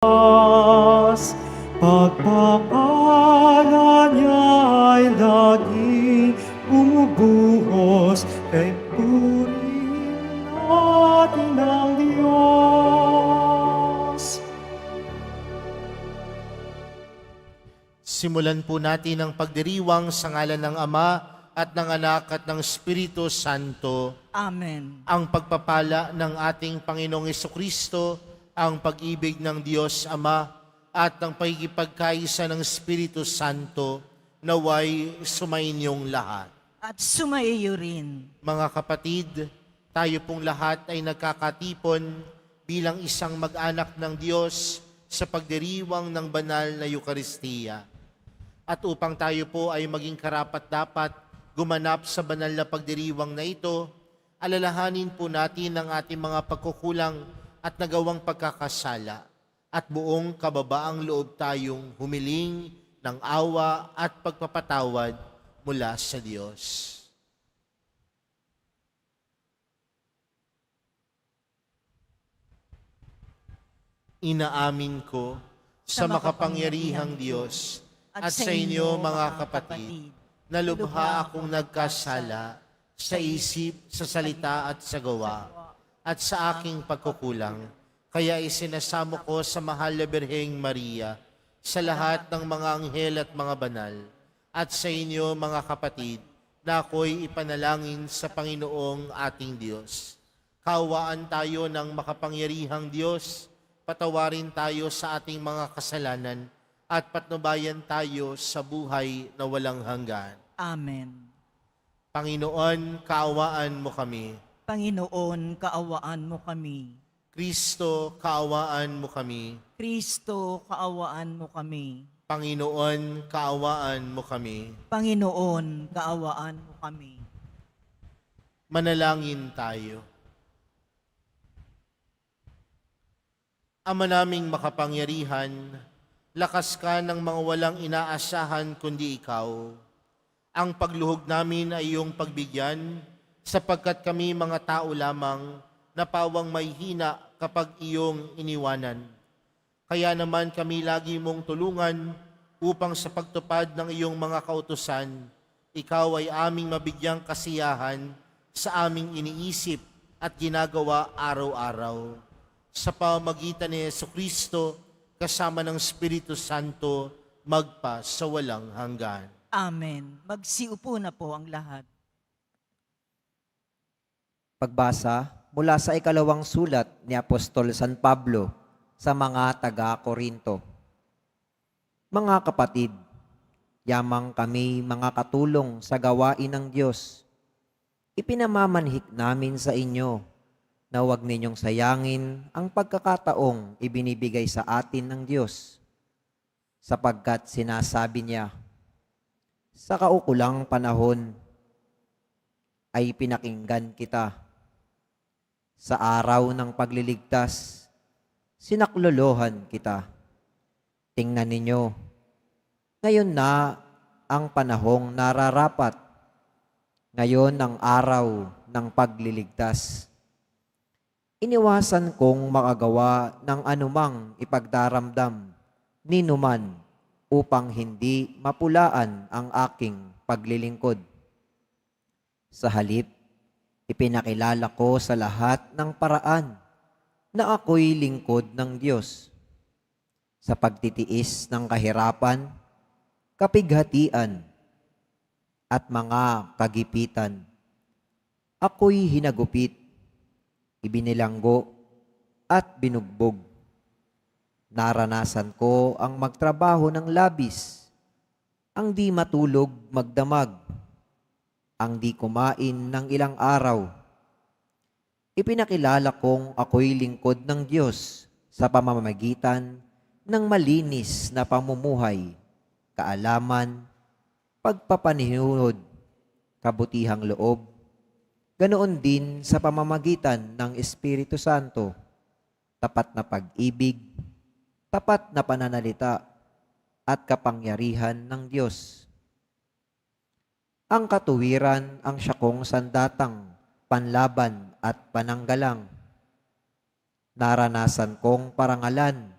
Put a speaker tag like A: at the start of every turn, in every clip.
A: Pagpapala niya'y laging bumubuhos kay purihin natin ang Diyos.
B: Simulan po natin ang pagdiriwang sa ngalan ng Ama at ng Anak at ng Espiritu Santo.
C: Amen.
B: Ang pagpapala ng ating Panginoong Jesucristo, ang pag-ibig ng Diyos Ama, at ng pagkikipagkaisa ng Espiritu Santo, naway sumainyong lahat.
C: At sumaiyo rin.
B: Mga kapatid, tayo pong lahat ay nagkakatipon bilang isang mag-anak ng Diyos sa pagdiriwang ng banal na Eukaristiya. At upang tayo po ay maging karapat-dapat gumanap sa banal na pagdiriwang na ito, alalahanin po natin ang ating mga pagkukulang at nagawang pagkakasala. At buong kababaang loob tayong humiling ng awa at pagpapatawad mula sa Diyos. Inaamin ko sa makapangyarihang Diyos at sa inyo mga kapatid, na lubha akong nagkasala sa isip, sa salita at sa gawa, at sa aking pagkukulang. Kaya isinasamo ko sa mahal na Birheng Maria, sa lahat ng mga anghel at mga banal, at sa inyo mga kapatid, na ako'y ipanalangin sa Panginoong ating Diyos. Kaawaan tayo ng makapangyarihang Diyos, patawarin tayo sa ating mga kasalanan, at patnubayan tayo sa buhay na walang hanggan.
C: Amen.
B: Panginoon, kaawaan mo kami.
C: Panginoon, kaawaan mo kami.
B: Kristo, kaawaan mo kami.
C: Kristo, kaawaan mo kami.
B: Panginoon, kaawaan mo kami.
C: Panginoon, kaawaan mo kami.
B: Manalangin tayo. Ama naming makapangyarihan, lakas ka ng mga walang inaasahan kundi ikaw. Ang pagluhog namin ay iyong pagbigyan, sapagkat kami mga tao lamang na pawang may hina kapag iyong iniwanan. Kaya naman kami lagi mong tulungan upang sa pagtupad ng iyong mga kautusan, ikaw ay aming mabigyang kasiyahan sa aming iniisip at ginagawa araw-araw. Sa pamamagitan ni Jesucristo, kasama ng Espiritu Santo, magpa sa walang hanggan.
C: Amen. Magsiupo na po ang lahat.
D: Pagbasa mula sa ikalawang sulat ni Apostol San Pablo sa mga taga-Korinto. Mga kapatid, yamang kami mga katulong sa gawain ng Diyos. Ipinamamanhik namin sa inyo na huwag ninyong sayangin ang pagkakataong ibinibigay sa atin ng Diyos, sapagkat sinasabi niya, sa kaukulang panahon ay pinakinggan kita. Sa araw ng pagliligtas, sinaklolohan kita. Tingnan ninyo, ngayon na ang panahong nararapat. Ngayon ang araw ng pagliligtas. Iniwasan kong makagawa ng anumang ipagdaramdam ni numan upang hindi mapulaan ang aking paglilingkod. Sa halip, ipinakilala ko sa lahat ng paraan na ako'y lingkod ng Diyos. Sa pagtitiis ng kahirapan, kapighatian, at mga kagipitan, ako'y hinagupit, ibinilanggo, at binugbog. Naranasan ko ang magtrabaho ng labis, ang di matulog magdamag, ang di kumain ng ilang araw. Ipinakilala kong ako'y lingkod ng Diyos sa pamamagitan ng malinis na pamumuhay, kaalaman, pagpapanihunod, kabutihang loob, ganoon din sa pamamagitan ng Espiritu Santo, tapat na pag-ibig, tapat na pananalita, at kapangyarihan ng Diyos. Ang katuwiran ang siyakong sandatang, panlaban at pananggalang. Naranasan kong parangalan,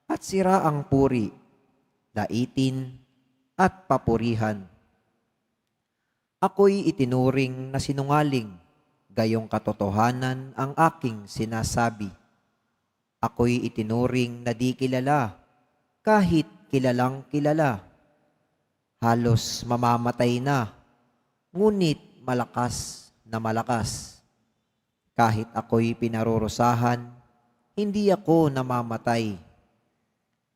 D: at sira ang puri, laitin at papurihan. Ako'y itinuring na sinungaling, gayong katotohanan ang aking sinasabi. Ako'y itinuring na di kilala, kahit kilalang kilala. Halos mamamatay na, ngunit malakas na malakas. Kahit ako'y pinarurusahan, hindi ako namamatay.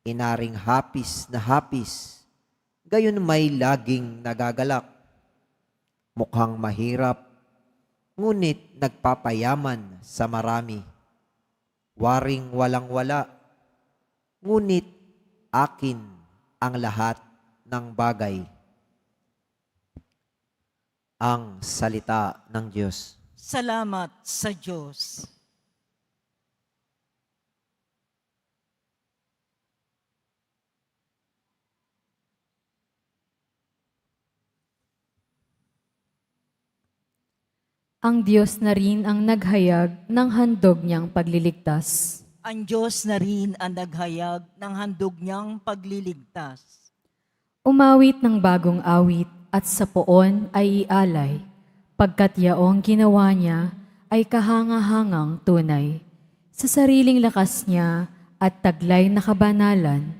D: Inaring hapis na hapis, gayon may laging nagagalak. Mukhang mahirap, ngunit nagpapayaman sa marami. Waring walang-wala, ngunit akin ang lahat ng bagay. Ang salita ng Diyos.
C: Salamat sa Diyos.
E: Ang Diyos na rin ang naghayag ng handog niyang pagliligtas.
C: Ang Diyos na rin ang naghayag ng handog niyang pagliligtas.
E: Umawit ng bagong awit at sa poon ay ialay, pagkat yaong ginawa niya ay kahangahangang tunay. Sa sariling lakas niya at taglay na kabanalan,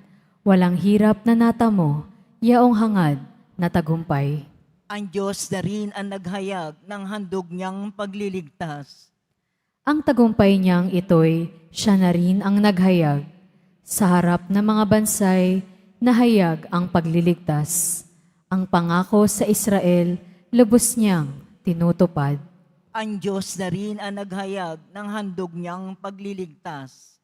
E: walang hirap na natamo, yaong hangad na tagumpay.
C: Ang Diyos na rin ang naghayag ng handog niyang pagliligtas.
E: Ang tagumpay niyang ito'y siya na rin ang naghayag. Sa harap ng mga bansay, nahayag ang pagliligtas. Ang pangako sa Israel, lubos niyang tinutupad.
C: Ang Diyos na rin ang naghayag ng handog niyang pagliligtas.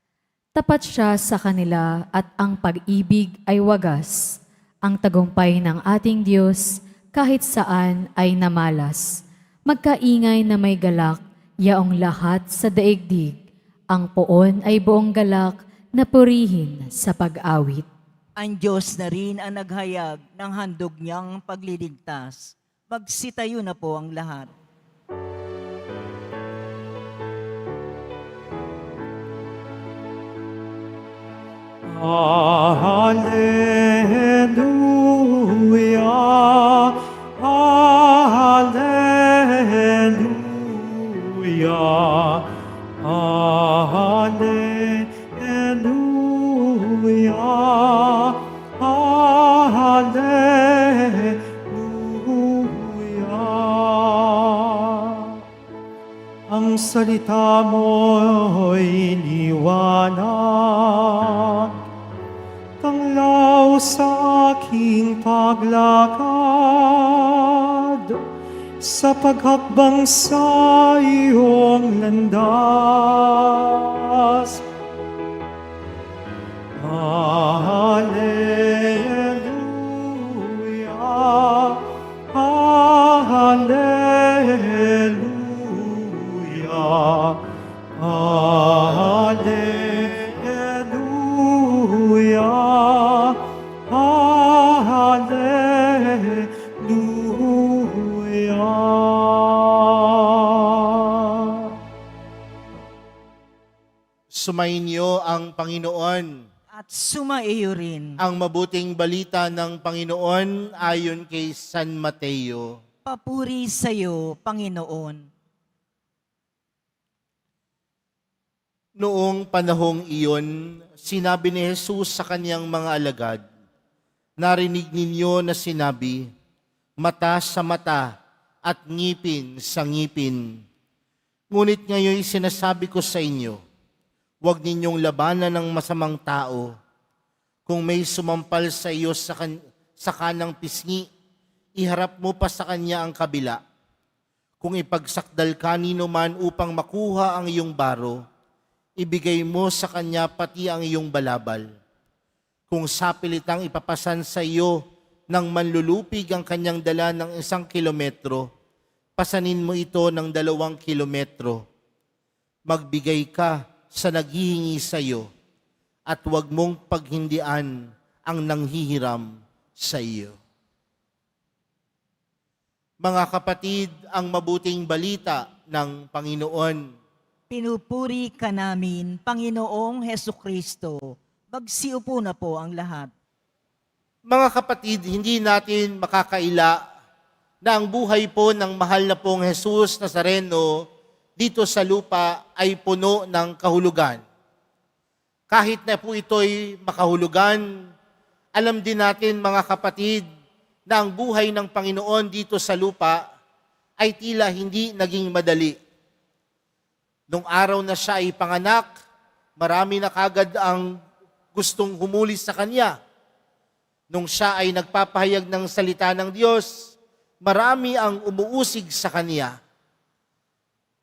E: Tapat siya sa kanila at ang pag-ibig ay wagas. Ang tagumpay ng ating Diyos kahit saan ay namalas. Magkaingay na may galak, yaong lahat sa daigdig. Ang poon ay buong galak na purihin sa pag-awit.
C: Ang Diyos na rin ang naghayag ng handog niyang pagliligtas. Magsitayo na po ang lahat.
A: Hallelujah, hallelujah, hallelujah, hallelujah. Ang salita mo'y liwanag, tanglaw sa aking paglakad, sa paghakbang sa iyong landas. Hallelujah, hallelujah, hallelujah, hallelujah.
B: Sumainyo ang Panginoon.
C: At sumaiyo rin.
B: Ang mabuting balita ng Panginoon ayon kay San Mateo.
C: Papuri sa iyo, Panginoon.
B: Noong panahong iyon, sinabi ni Jesus sa kaniyang mga alagad, "Narinig ninyo na sinabi, mata sa mata at ngipin sa ngipin. Ngunit ngayon sinasabi ko sa inyo, huwag ninyong labanan ng masamang tao. Kung may sumampal sa iyo sa kanang pisngi, iharap mo pa sa kanya ang kabila. Kung ipagsakdal kanino man upang makuha ang iyong baro, ibigay mo sa kanya pati ang iyong balabal. Kung sapilitang ipapasan sa iyo ng manlulupig ang kanyang dala ng 1 kilometro, pasanin mo ito ng 2 kilometro. Magbigay ka sa naghihingi sa iyo, at huwag mong paghindian ang nanghihiram sa iyo." Mga kapatid, ang mabuting balita ng Panginoon.
C: Pinupuri ka namin, Panginoong Hesukristo. Magsiupo na po ang lahat.
B: Mga kapatid, hindi natin makakaila na ang buhay po ng mahal na pong Jesus Nazareno dito sa lupa ay puno ng kahulugan. Kahit na po ito'y makahulugan, alam din natin mga kapatid na ang buhay ng Panginoon dito sa lupa ay tila hindi naging madali. Nung araw na siya ay panganak, marami na kagad ang gustong humuli sa Kanya. Nung siya ay nagpapahayag ng salita ng Diyos, marami ang umuusig sa Kanya.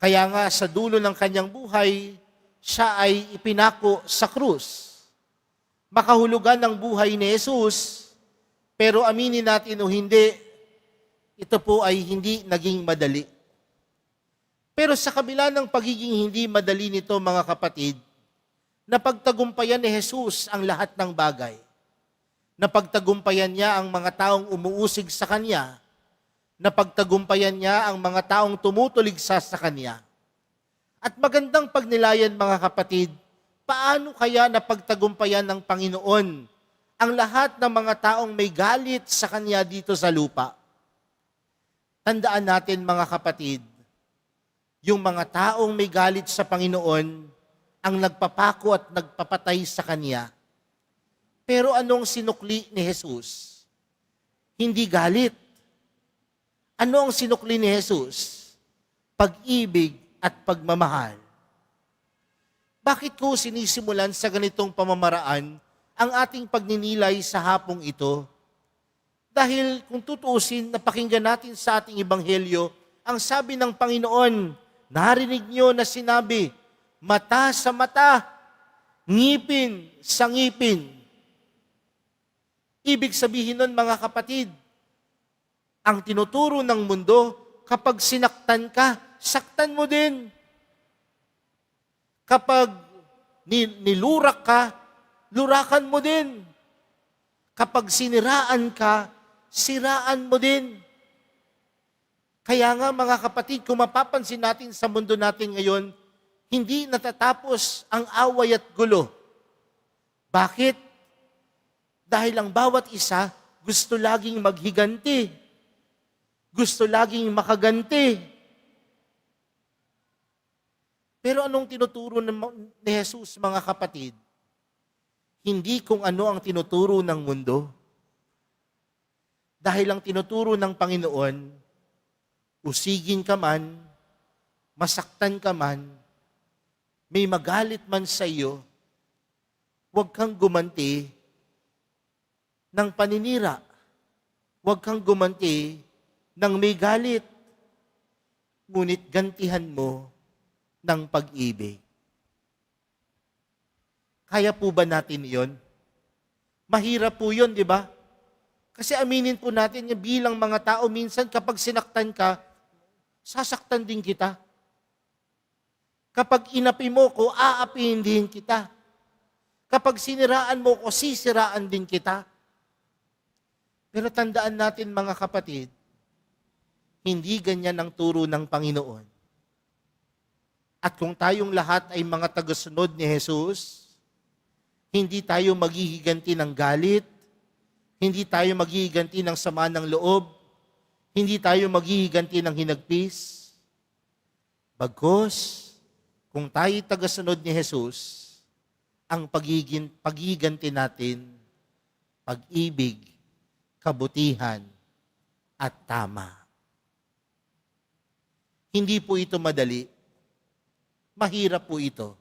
B: Kaya nga sa dulo ng Kanyang buhay, siya ay ipinako sa krus. Makahulugan ng buhay ni Jesus, pero aminin natin o hindi, ito po ay hindi naging madali. Pero sa kabila ng pagiging hindi madali nito mga kapatid, napagtagumpayan ni Jesus ang lahat ng bagay. Napagtagumpayan niya ang mga taong umuusig sa Kanya. Napagtagumpayan niya ang mga taong tumutuligsa sa Kanya. At magandang pagnilayan mga kapatid, paano kaya napagtagumpayan ng Panginoon ang lahat ng mga taong may galit sa Kanya dito sa lupa? Tandaan natin mga kapatid, yung mga taong may galit sa Panginoon ang nagpapako at nagpapatay sa Kanya. Pero anong sinukli ni Jesus? Hindi galit. Ano ang sinukli ni Jesus? Pag-ibig at pagmamahal. Bakit ko sinisimulan sa ganitong pamamaraan ang ating pagninilay sa hapong ito? Dahil kung tutuusin, napakinggan natin sa ating ebanghelyo, ang sabi ng Panginoon, narinig niyo na sinabi, mata sa mata, ngipin sa ngipin. Ibig sabihin nun mga kapatid, ang tinuturo ng mundo, kapag sinaktan ka, saktan mo din. Kapag nilurak ka, lurakan mo din. Kapag siniraan ka, siraan mo din. Kaya nga mga kapatid, kung mapapansin natin sa mundo natin ngayon, hindi natatapos ang away at gulo. Bakit? Dahil ang bawat isa gusto laging maghiganti. Gusto laging makaganti. Pero anong tinuturo ni Jesus, mga kapatid? Hindi kung ano ang tinuturo ng mundo. Dahil ang tinuturo ng Panginoon, usigin ka man, masaktan ka man, may magalit man sa iyo, huwag kang gumanti ng paninira. Huwag kang gumanti ng may galit. Ngunit gantihan mo ng pag-ibig. Kaya po ba natin iyon? Mahirap po yun, di ba? Kasi aminin po natin yung bilang mga tao, minsan kapag sinaktan ka, sasaktan din kita. Kapag inapi mo ko, aapihin din kita. Kapag siniraan mo ko, sisiraan din kita. Pero tandaan natin mga kapatid, hindi ganyan ang turo ng Panginoon. At kung tayong lahat ay mga tagasunod ni Jesus, hindi tayo maghihiganti ng galit, hindi tayo maghihiganti ng sama ng loob, hindi tayo maghihiganti ng hinagpis. Bagkus, kung tayo tagasunod ni Jesus, ang paghihiganti natin, pag-ibig, kabutihan, at tama. Hindi po ito madali. Mahirap po ito.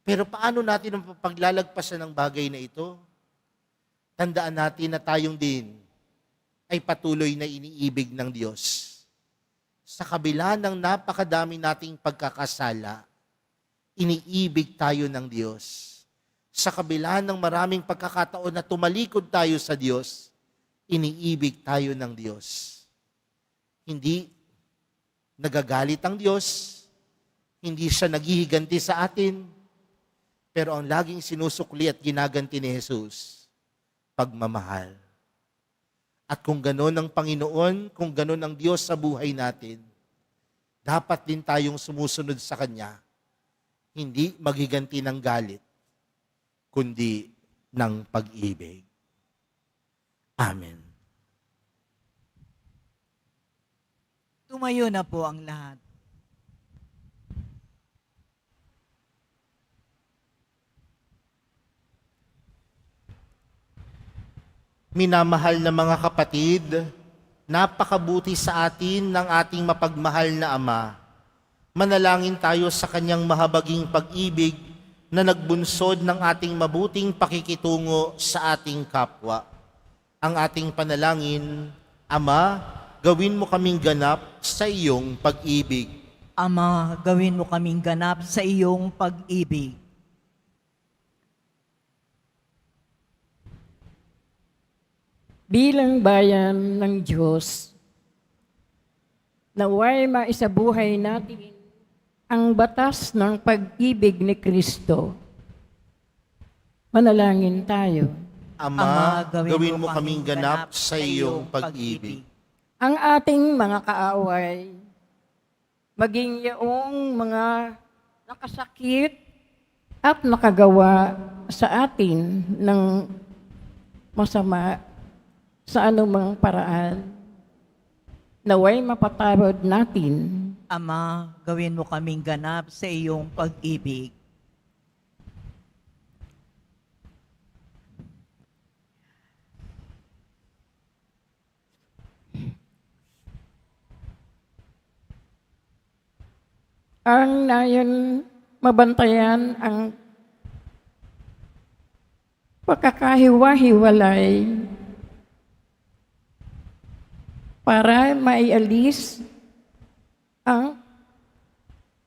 B: Pero paano natin ang paglalagpasan ng bagay na ito? Tandaan natin na tayong din ay patuloy na iniibig ng Diyos. Sa kabila ng napakadami nating pagkakasala, iniibig tayo ng Diyos. Sa kabila ng maraming pagkakataon na tumalikod tayo sa Diyos, iniibig tayo ng Diyos. Hindi nagagalit ang Diyos, hindi siya naghihiganti sa atin, pero ang laging sinusukli at ginaganti ni Jesus, pagmamahal. At kung gano'n ang Panginoon, kung gano'n ang Diyos sa buhay natin, dapat din tayong sumusunod sa Kanya, hindi maghiganti ng galit, kundi ng pag-ibig. Amen.
C: Tumayo na po ang lahat.
B: Minamahal na mga kapatid, napakabuti sa atin ng ating mapagmahal na Ama. Manalangin tayo sa kanyang mahabaging pag-ibig na nagbunsod ng ating mabuting pakikitungo sa ating kapwa. Ang ating panalangin, Ama, gawin mo kaming ganap sa iyong pag-ibig.
C: Ama, gawin mo kaming ganap sa iyong pag-ibig.
F: Bilang bayan ng Diyos, naway maisabuhay natin ang batas ng pag-ibig ni Kristo. Manalangin tayo.
B: Ama, gawin mo kaming ganap sa iyong pag-ibig.
F: Ang ating mga kaaway, maging yaong mga nakasakit at nakagawa sa atin ng masama sa anumang paraan, naway mapatawad natin.
C: Ama, gawin mo kaming ganap sa iyong pag-ibig.
F: Ang nayon mabantayan ang pagkakahiwa-hiwalay para maialis ang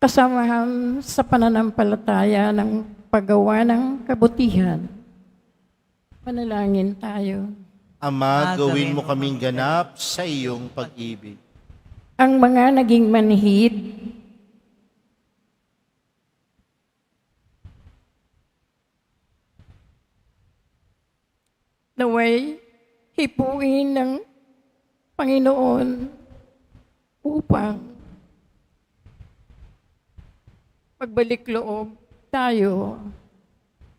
F: kasamahan sa pananampalataya ng paggawa ng kabutihan. Manalangin tayo.
B: Ama, gawin mo kaming ganap sa iyong pag-ibig.
F: Ang mga naging manhid naway hipuin ng Panginoon upang magbalik loob tayo.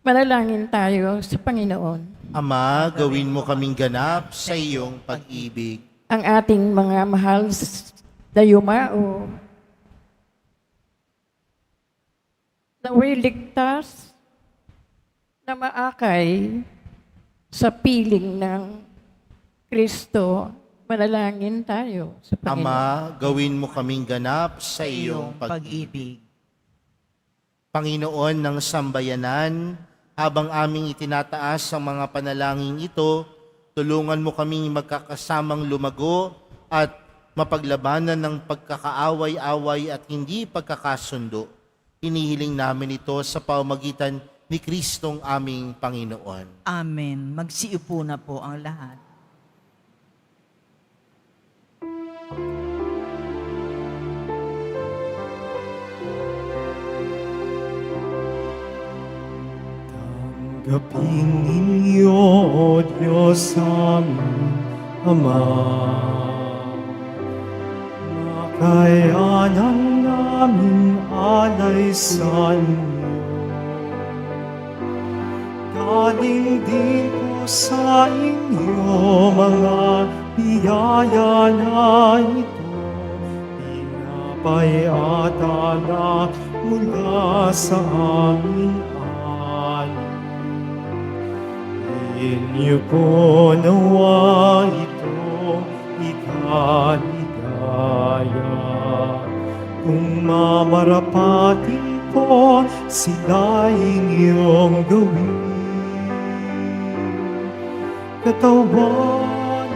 F: Manalangin tayo sa Panginoon.
B: Ama, gawin mo kaming ganap sa iyong pag-ibig.
F: Ang ating mga mahal na yumao, naway ligtas na maakay sa piling ng Kristo. Manalangin tayo sa Panginoon.
B: Ama, gawin mo kaming ganap sa iyong pag-ibig. Panginoon ng sambayanan, habang aming itinataas ang mga panalangin ito, tulungan mo kaming magkakasamang lumago at mapaglabanan ng pagkakaaway-away at hindi pagkakasundo. Hinihiling namin ito sa pamamagitan ni Kristong aming Panginoon.
C: Amen. Magsiupo na po ang lahat.
A: Tanggapin ninyo, O Diyos aming Ama, makayanan namin alay sa inyo. Galing din po sa inyo mga biyaya na ito, pinapayata na mula sa aming inyo po nawa ito ikaligaya. Kung mamarapatin po sila inyong gawin, katawan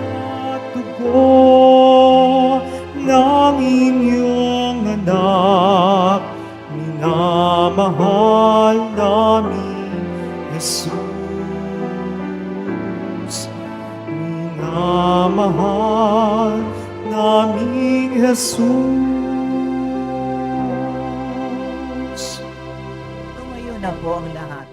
A: at dugo ng inyong anak, minamahal namin Jesus. Minamahal namin Jesus.
C: Tumayo na po ang lahat.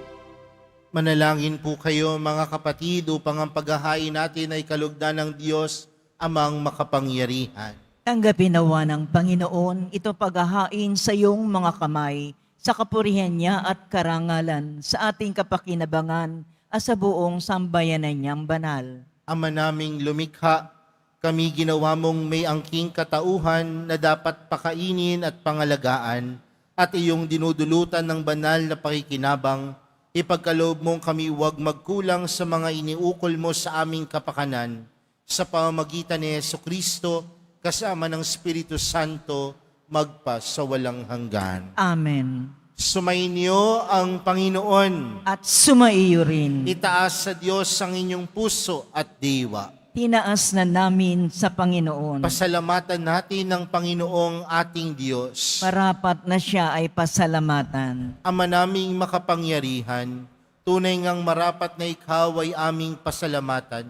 B: Manalangin po kayo mga kapatid upang ang paghahain natin ay kalugdan ng Diyos amang makapangyarihan.
C: Tanggapin nawa ng Panginoon ito paghahain sa iyong mga kamay sa kapurihan niya at karangalan, sa ating kapakinabangan at sa buong sambayanan niyang banal.
B: Ama naming lumikha, kami ginawa mong may angking katauhan na dapat pakainin at pangalagaan, at iyong dinudulutan ng banal na pakikinabang, ipagkaloob mong kami huwag magkulang sa mga iniukol mo sa aming kapakanan, sa pamamagitan ni Jesucristo, kasama ng Espiritu Santo, magpa sa walang hanggan.
C: Amen.
B: Sumainyo ang Panginoon.
C: At sumaiyo rin.
B: Itaas sa Diyos ang inyong puso at diwa.
C: Tinaas na namin sa Panginoon.
B: Pasalamatan natin ng Panginoong ating Diyos.
C: Marapat na siya ay pasalamatan.
B: Ama naming makapangyarihan, tunay ngang marapat na ikaw ay aming pasalamatan.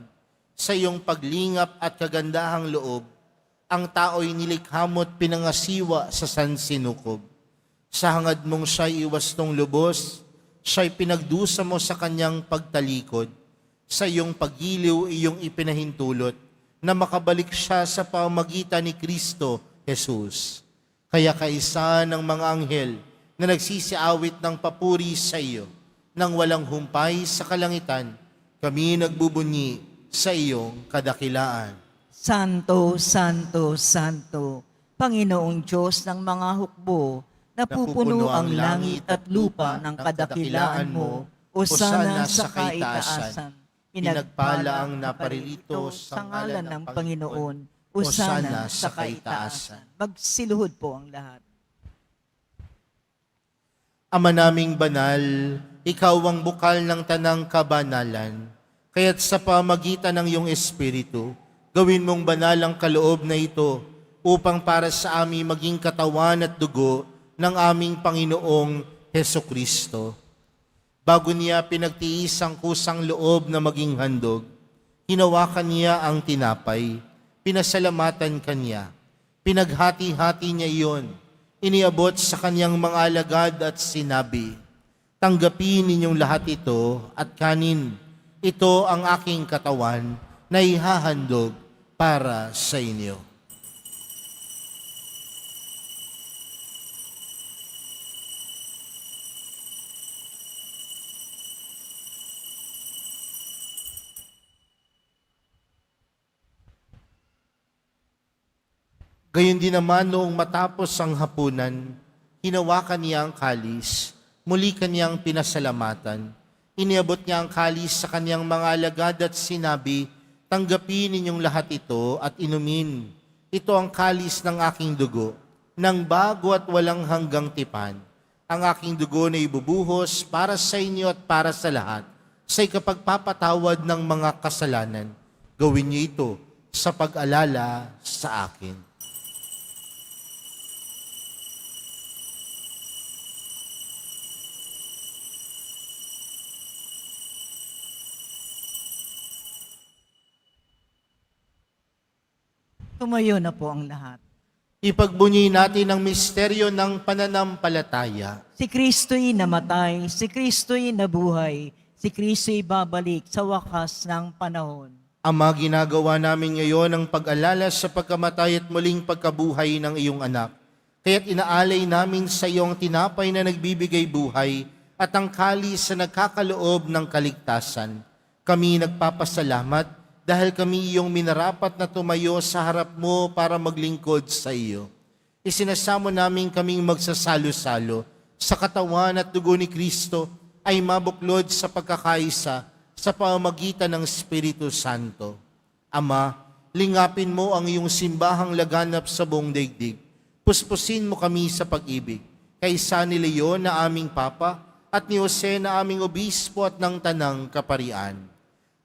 B: Sa iyong paglingap at kagandahang loob, ang tao'y nilikha mo't pinangasiwa sa sansinukob. Sa hangad mong siya'y iwastong lubos, siya'y pinagdusa mo sa kanyang pagtalikod. Sa iyong pagiliw iyong ipinahintulot na makabalik siya sa pamamagitan ni Kristo Jesus. Kaya kaisa ng mga anghel na nagsisiawit ng papuri sa iyo, nang walang humpay sa kalangitan, kami nagbubunyi sa iyong kadakilaan.
C: Santo, Santo, Santo, Panginoong Diyos ng mga hukbo, napupuno ang langit at lupa ng kadakilaan mo, Hosana sa kaitaasan. Pinagpala ang naparirito sa ngalan ng Panginoon, Hosana sa kaitaasan. Magsiluhod po ang lahat.
B: Ama naming banal, ikaw ang bukal ng tanang kabanalan, kaya't sa pamagitan ng iyong Espiritu, gawin mong banal ang kaloob na ito upang para sa amin maging katawan at dugo ng aming Panginoong Hesukristo. Bago niya pinagtiis ang kusang loob na maging handog, hinawakan niya ang tinapay, pinasalamatan kanya, pinaghati-hati niya iyon, iniabot sa kanyang mga alagad at sinabi, tanggapin ninyong lahat ito at kanin, ito ang aking katawan na ihahandog para sa inyo. Gayon din naman noong matapos ang hapunan, hinawakan niya ang kalis, muli kanyang pinasalamatan. Iniabot niya ang kalis sa kanyang mga alagad at sinabi, tanggapin ninyong lahat ito at inumin. Ito ang kalis ng aking dugo, ng bago at walang hanggang tipan. Ang aking dugo na ibubuhos para sa inyo at para sa lahat, sa ikapagpapatawad ng mga kasalanan. Gawin niyo ito sa pag-alala sa akin.
C: Tumayo na po ang lahat.
B: Ipagbunyi natin ang misteryo ng pananampalataya.
C: Si Kristo'y namatay, si Kristo'y nabuhay, si Kristo'y babalik sa wakas ng panahon.
B: Ama, ginagawa namin ngayon ang pag-alala sa pagkamatay at muling pagkabuhay ng iyong anak. Kaya't inaalay namin sa iyong tinapay na nagbibigay buhay at ang kalis na nagkakaloob ng kaligtasan. Kami nagpapasalamat dahil kami iyong minarapat na tumayo sa harap mo para maglingkod sa iyo. Isinasamo namin kaming magsasalo-salo sa katawan at dugo ni Kristo ay mabuklod sa pagkakaisa sa pamamagitan ng Espiritu Santo. Ama, lingapin mo ang iyong simbahang laganap sa buong daigdig. Puspusin mo kami sa pag-ibig. Kaysa ni Leon na aming Papa at ni Jose na aming Obispo at ng Tanang Kaparian.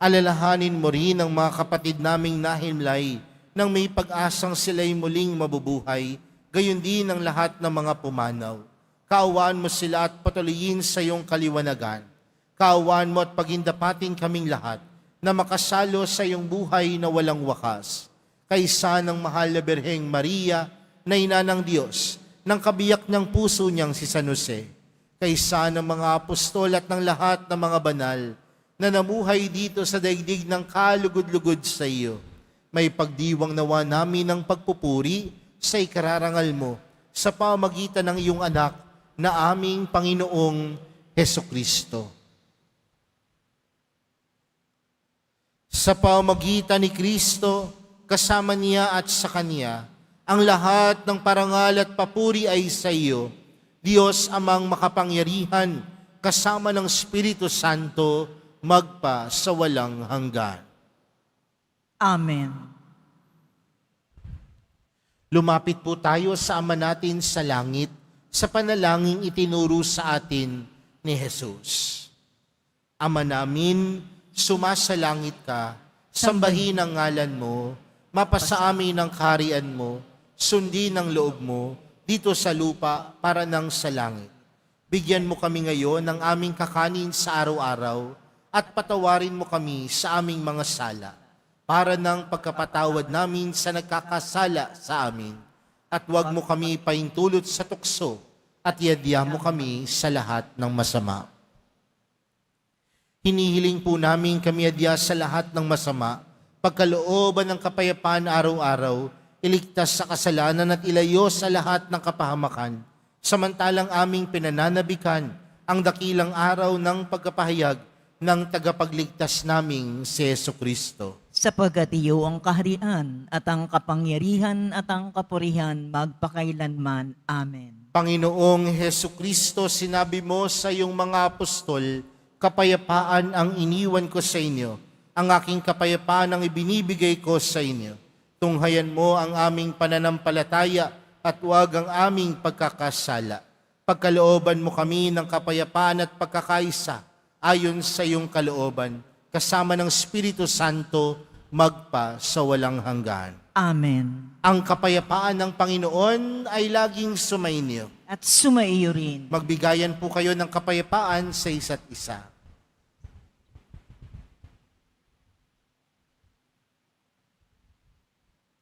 B: Alalahanin mo rin ang mga kapatid naming nahimlay nang may pag-asang sila'y muling mabubuhay, gayon din ang lahat ng mga pumanaw. Kaawaan mo sila at patuloyin sa iyong kaliwanagan. Kaawaan mo at pagindapatin kaming lahat na makasalo sa iyong buhay na walang wakas. Kaysa ng mahal na Birheng Maria na ina ng Diyos, ng kabiyak ng puso niyang si San Jose. Kaysa ng mga apostol at ng lahat ng mga banal na namuhay dito sa daigdig ng kalugod-lugod sa iyo. May pagdiwang nawa namin ng pagpupuri sa ikararangal mo sa pamagitan ng iyong anak na aming Panginoong Hesukristo. Sa pamamagitan ni Kristo, kasama niya at sa Kanya, ang lahat ng parangal at papuri ay sa iyo, Diyos amang makapangyarihan, kasama ng Espiritu Santo, magpa sa walang hanggan.
C: Amen.
B: Lumapit po tayo sa Ama natin sa langit, sa panalangin itinuro sa atin ni Jesus. Ama namin, sumasalangit ka, sambahin ang ngalan mo, mapasa amin ang kaharian mo, sundin ang loob mo, dito sa lupa para nang sa langit. Bigyan mo kami ngayon ng aming kakanin sa araw-araw at patawarin mo kami sa aming mga sala para ng pagkapatawad namin sa nagkakasala sa amin. At huwag mo kami paintulot sa tukso at iadya mo kami sa lahat ng masama. Hinihiling po namin kami adya sa lahat ng masama, pagkalooban ng kapayapaan araw-araw, iligtas sa kasalanan at ilayo sa lahat ng kapahamakan, samantalang aming pinananabikan ang dakilang araw ng pagkapahayag ng tagapagligtas naming si Jesucristo.
C: Sapagkat iyo ang kaharian at ang kapangyarihan at ang kapurihan magpakailanman. Amen.
B: Panginoong Jesucristo, sinabi mo sa iyong mga apostol, kapayapaan ang iniwan ko sa inyo, ang aking kapayapaan ang ibinibigay ko sa inyo. Tunghayan mo ang aming pananampalataya at huwag ang aming pagkakasala. Pagkalooban mo kami ng kapayapaan at pagkakaisa ayon sa iyong kalooban, kasama ng Espiritu Santo, magpa sa walang hanggan.
C: Amen.
B: Ang kapayapaan ng Panginoon ay laging sumainyo.
C: At sumaiyo rin.
B: Magbigayan po kayo ng kapayapaan sa isa't isa.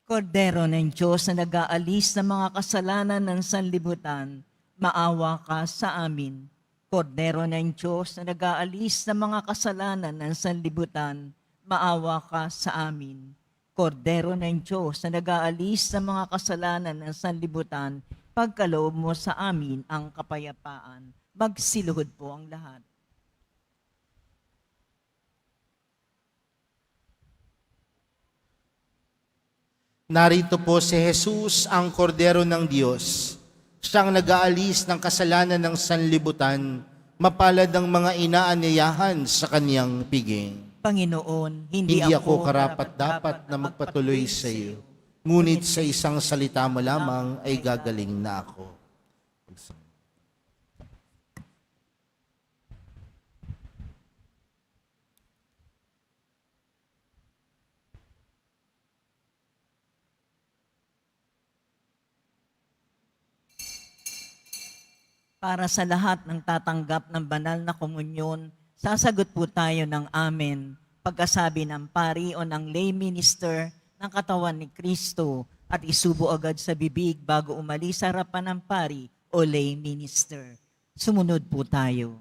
C: Kordero ng Diyos na nag-aalis ng mga kasalanan ng sanlibutan, maawa ka sa amin. Kordero ng Diyos na nag-aalis ng mga kasalanan ng sanlibutan, maawa ka sa amin. Kordero ng Diyos na nag-aalis ng mga kasalanan ng sanlibutan, pagkaloob mo sa amin ang kapayapaan. Magsiluhod po ang lahat.
B: Narito po si Jesus, ang kordero ng Diyos. Siyang nag-aalis ng kasalanan ng sanlibutan, mapalad ang mga inaanyayahan sa kaniyang piging.
C: Panginoon,
B: Hindi ako karapat-dapat na magpatuloy sa iyo, ngunit sa isang salita mo lamang ay gagaling na ako.
C: Para sa lahat ng tatanggap ng banal na komunyon, sasagot po tayo ng amen pagkasabi ng pari o ng lay minister ng katawan ni Kristo at isubo agad sa bibig bago umalis sa harapan ng pari o lay minister. Sumunod po tayo.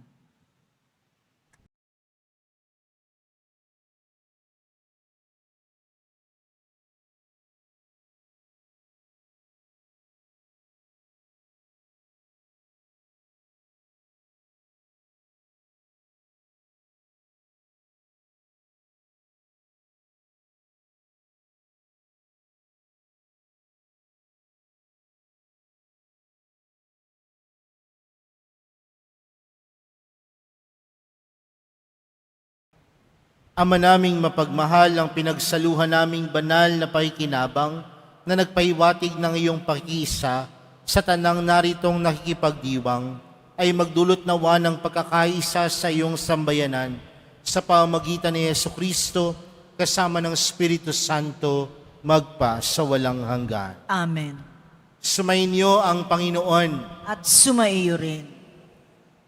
B: Ama naming mapagmahal, ang pinagsaluhan naming banal na pakikinabang na nagpahiwatig ng iyong pakisa sa tanang naritong nakikipagdiwang ay magdulot nawa ng pagkakaisa sa iyong sambayanan sa pamamagitan ni Jesucristo kasama ng Espiritu Santo magpa sa walang hanggan.
C: Amen.
B: Sumainyo ang Panginoon.
C: At sumaiyo rin.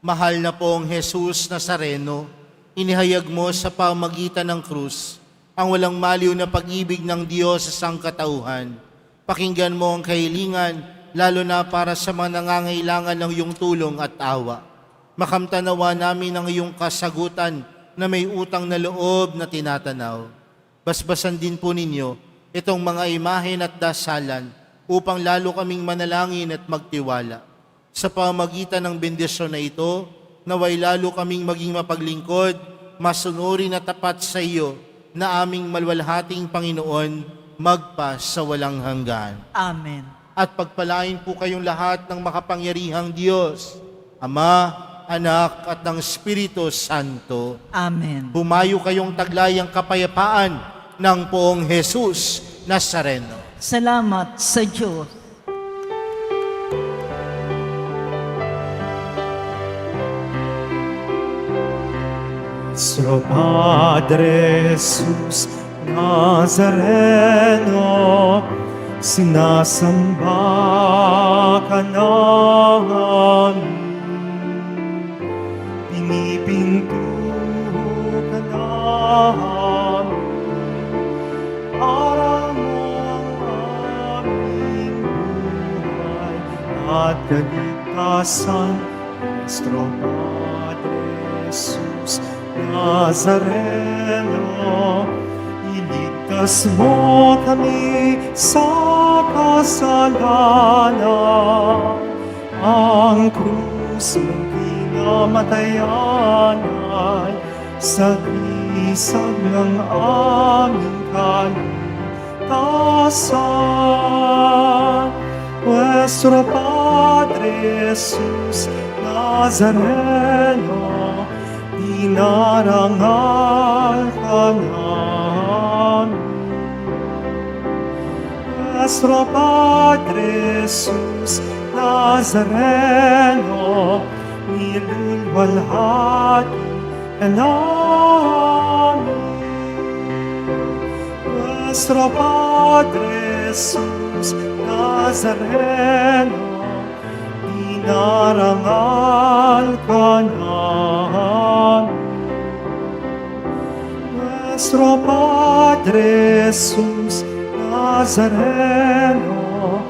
B: Mahal na pong Jesus Nazareno, inihayag mo sa pamamagitan ng krus ang walang maliw na pag-ibig ng Diyos sa sangkatauhan. Pakinggan mo ang kahilingan, lalo na para sa mga nangangailangan ng iyong tulong at awa. Makamtanawa namin ang iyong kasagutan na may utang na loob na tinatanaw. Basbasan din po ninyo itong mga imahen at dasalan upang lalo kaming manalangin at magtiwala. Sa pamagitan ng bendisyon na ito, naway lalo kaming maging mapaglingkod, masunurin at tapat sa iyo na aming malwalhating Panginoon, magpa sa walang hanggan.
C: Amen.
B: At pagpalain po kayong lahat ng makapangyarihang Diyos, Ama, Anak at ng Espiritu Santo.
C: Amen.
B: Bumayo kayong taglayang kapayapaan ng poong Jesus Nazareno.
C: Salamat sa Diyos.
A: Nuestro Padre Jesus Nazareno, sinasamba ka namin. Pinipinto ka namin, para mo ang aming buhay at kaligtasan. Nuestro Padre Jesus Nazareno, iligtas mo kami sa kasalanan. Ang krus mong pinamatayan ay sagisag ng aming kaligtasan. Nuestro Padre Jesus Nazareno, dinarangal ka namin. Nuestro Padre Jesus Nazareno, nilulwalhati ka namin. Nuestro Padre Jesus Nazareno, dinarangal ka namin. Nuestro Padre Jesus Nazareno,